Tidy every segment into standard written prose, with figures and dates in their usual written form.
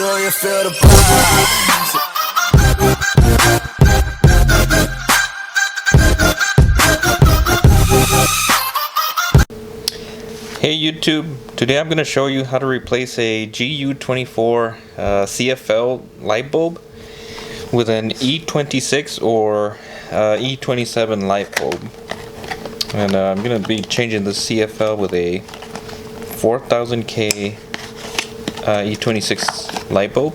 Do you feel the vibes? Hey YouTube, today I'm going to show you how to replace a GU24 CFL light bulb with an E26 or E27 light bulb. And I'm going to be changing the CFL with a 4000K E26 light bulb.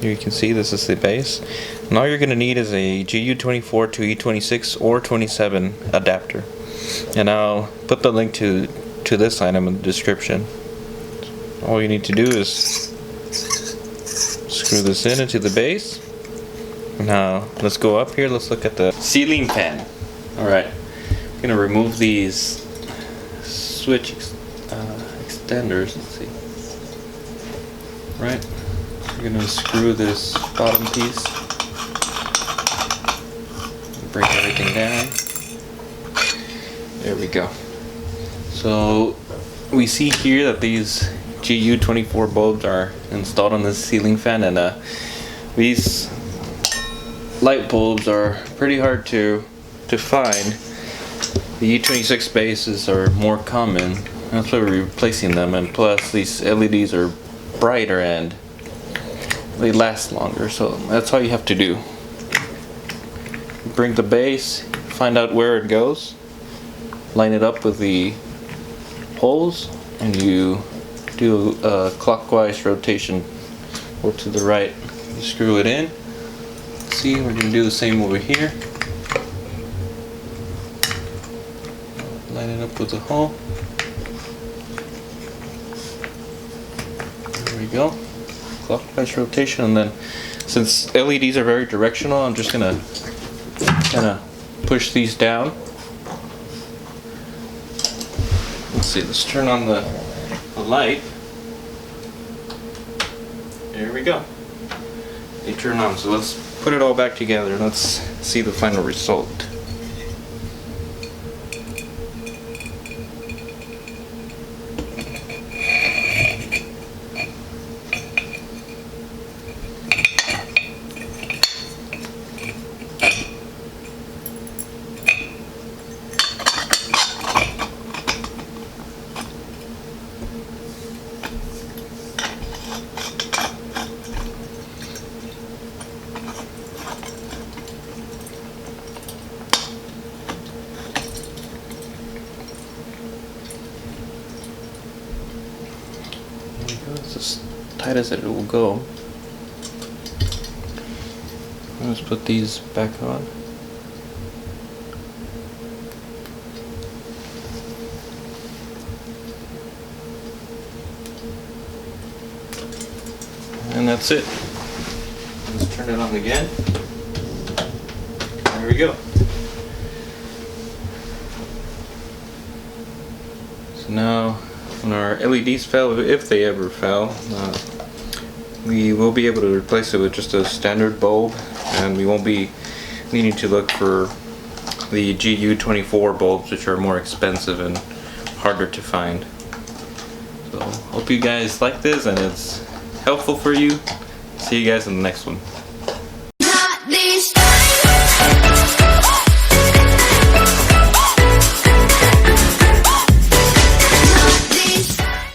Here you can see this is the base. And all you're going to need is a GU24 to E26 or 27 adapter. And I'll put the link to this item in the description. All you need to do is screw this into the base. Now let's go up here, let's look at the ceiling fan. Alright, I'm going to remove these switch extenders. Let's see. Right, we're going to screw this bottom piece, bring everything down. There we go. So we see here that these GU24 bulbs are installed on this ceiling fan, and these light bulbs are pretty hard to find. The E26 bases are more common. That's why we're replacing them, and plus these LEDs are brighter and they last longer. So that's all you have to do. Bring the base, find out where it goes, line it up with the holes, and you do a clockwise rotation or to the right. You screw it in. See, we're going to do the same over here. Line it up with the hole. There we go. Clockwise rotation, and then since LEDs are very directional, I'm just going to kind of push these down. Let's see, let's turn on the light. There we go. They turn on, so let's put it all back together and let's see the final result. It's as tight as it will go. Let's put these back on. And that's it. Let's turn it on again. There we go. So now, when our LEDs fail, if they ever fail, we will be able to replace it with just a standard bulb, and we won't be needing to look for the GU24 bulbs, which are more expensive and harder to find. So hope you guys like this and it's helpful for you. See you guys in the next one.